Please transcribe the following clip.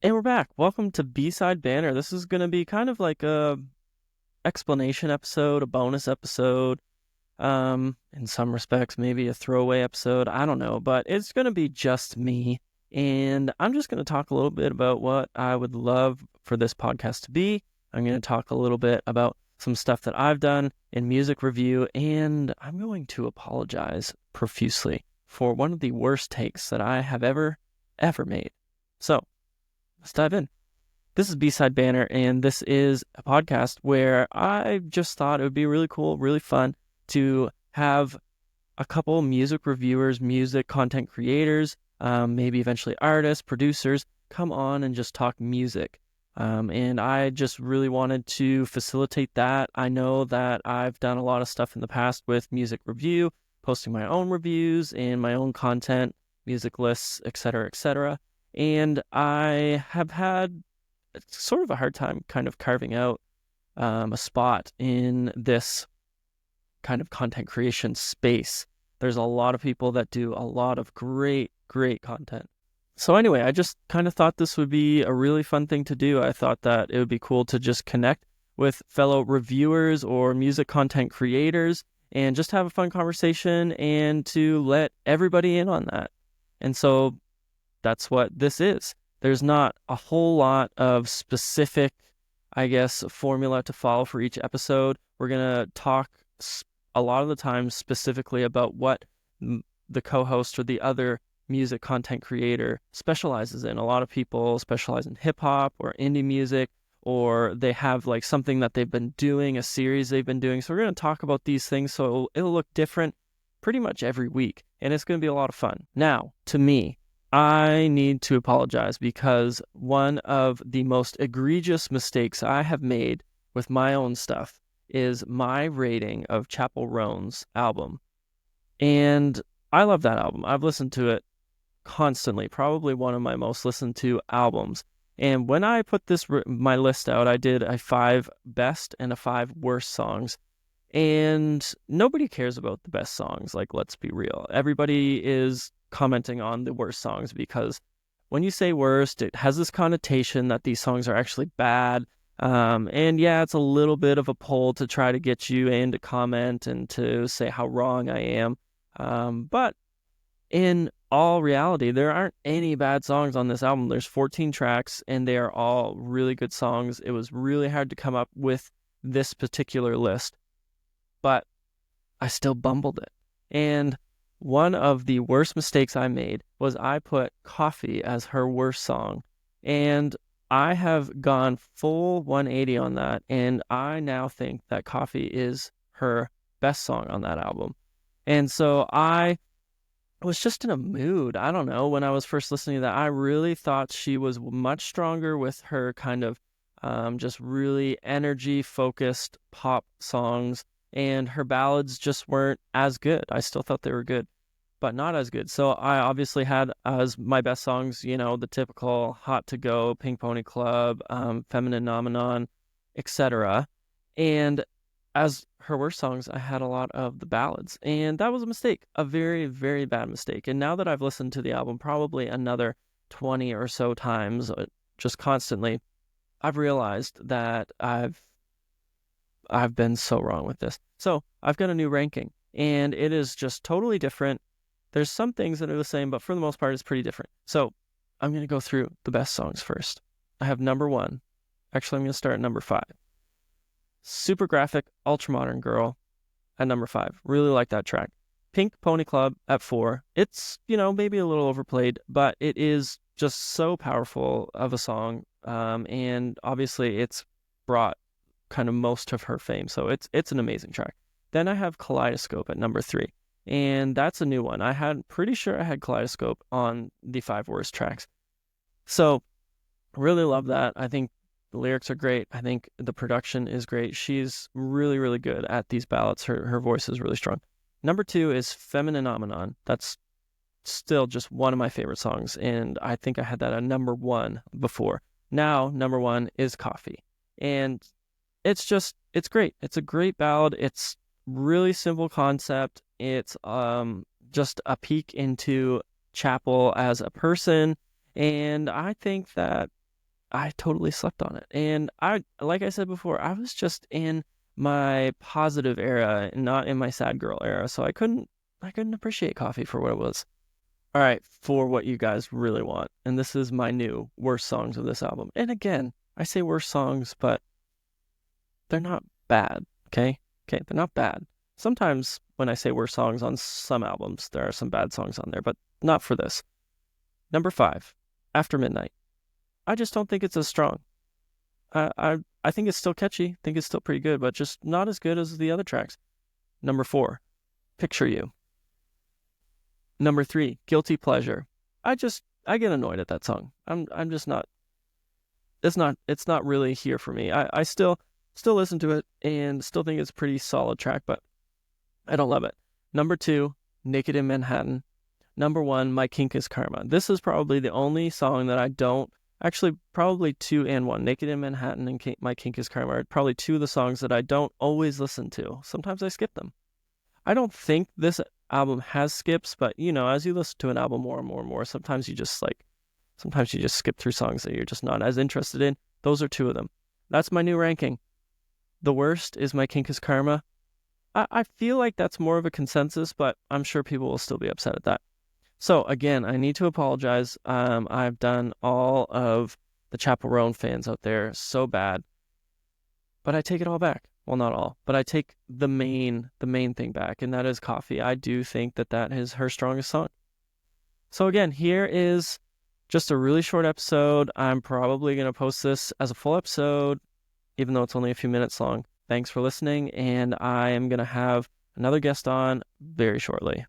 And we're back. Welcome to B-Side Banter. This is going to be kind of like a explanation episode, a bonus episode. In some respects, maybe a throwaway episode. I don't know, but it's going to be just me. And I'm just going to talk a little bit about what I would love for this podcast to be. I'm going to talk a little bit about some stuff that I've done in music review, and I'm going to apologize profusely for one of the worst takes that I have ever made. So, let's dive in. This is B-Side Banter, and this is a podcast where I just thought it would be really cool, really fun to have a couple music reviewers, music content creators, maybe eventually artists, producers, come on and just talk music. And I just really wanted to facilitate that. I know that I've done a lot of stuff in the past with music review, posting my own reviews and my own content, music lists, etc., etc. And I have had sort of a hard time kind of carving out a spot in this kind of content creation space. There's a lot of people that do a lot of great content. So anyway, I just kind of thought this would be a really fun thing to do. I thought that it would be cool to just connect with fellow reviewers or music content creators and just have a fun conversation and to let everybody in on that. And so that's what this is. There's not a whole lot of specific, I guess, formula to follow for each episode. We're going to talk a lot of the time specifically about what the co-host or the other music content creator specializes in. A lot of people specialize in hip hop or indie music, or they have like something that they've been doing, a series they've been doing. So we're going to talk about these things so it'll look different pretty much every week, and it's going to be a lot of fun. Now, to me, I need to apologize because one of the most egregious mistakes I have made with my own stuff is my rating of Chappell Roan's album. And I love that album. I've listened to it constantly, probably one of my most listened to albums. And when I put my list out, I did a 5 best and a 5 worst songs. And nobody cares about the best songs. Like, let's be real. Everybody is commenting on the worst songs because when you say worst, it has this connotation that these songs are actually bad. And yeah, it's a little bit of a pull to try to get you in to comment and to say how wrong I am. But in all reality, there aren't any bad songs on this album. There's 14 tracks and they are all really good songs. It was really hard to come up with this particular list, but I still bumbled it. And one of the worst mistakes I made was I put Coffee as her worst song. And I have gone full 180 on that. And I now think that Coffee is her best song on that album. And so I was just in a mood. I don't know. When I was first listening to that, I really thought she was much stronger with her kind of just really energy focused pop songs. And her ballads just weren't as good. I still thought they were good, but not as good. So I obviously had as my best songs, the typical Hot to Go, Pink Pony Club, Feminine Nomenon, etc. And as her worst songs, I had a lot of the ballads. And that was a mistake, a very, very bad mistake. And now that I've listened to the album probably another 20 or so times, just constantly, I've realized that I've been so wrong with this. So I've got a new ranking, and it is just totally different. There's some things that are the same, but for the most part, it's pretty different. So I'm going to go through the best songs first. I have number 1. Actually, I'm going to start at number 5. Super Graphic, Ultramodern Girl at number 5. Really like that track. Pink Pony Club at 4. It's, maybe a little overplayed, but it is just so powerful of a song. And obviously it's brought kind of most of her fame. So it's an amazing track. Then I have Kaleidoscope at number 3. And that's a new one. Pretty sure I had Kaleidoscope on the 5 worst tracks. So really love that. I think the lyrics are great. I think the production is great. She's really, really good at these ballads. Her voice is really strong. Number 2 is Feminine Nomenon. That's still just one of my favorite songs. And I think I had that at number 1 before. Now, number 1 is Coffee. And it's great. It's a great ballad. It's really simple concept. It's just a peek into Chappell as a person. And I think that I totally slept on it. And like I said before, I was just in my positive era and not in my sad girl era. So I couldn't appreciate Coffee for what it was. All right, for what you guys really want. And this is my new worst songs of this album. And again, I say worst songs, but they're not bad, okay? Okay, they're not bad. Sometimes when I say worst songs on some albums, there are some bad songs on there, but not for this. Number 5, After Midnight. I just don't think it's as strong. I think it's still catchy. I think it's still pretty good, but just not as good as the other tracks. Number 4, Picture You. Number 3, Guilty Pleasure. I get annoyed at that song. I'm just not. It's not really here for me. I still listen to it and still think it's a pretty solid track, but I don't love it. Number 2, Naked in Manhattan. Number 1, My Kink is Karma. This is probably the only song that I don't. Actually, probably 2 and 1. Naked in Manhattan and My Kink is Karma are probably 2 of the songs that I don't always listen to. Sometimes I skip them. I don't think this album has skips, but as you listen to an album more and more and more, sometimes you just skip through songs that you're just not as interested in. Those are 2 of them. That's my new ranking. The worst is My Kink is Karma. I feel like that's more of a consensus, but I'm sure people will still be upset at that. So again, I need to apologize. I've done all of the Chappell Roan fans out there so bad, but I take it all back. Well, not all, but I take the main thing back, and that is Coffee. I do think that is her strongest song. So again, here is just a really short episode. I'm probably going to post this as a full episode, even though it's only a few minutes long. Thanks for listening, and I am going to have another guest on very shortly.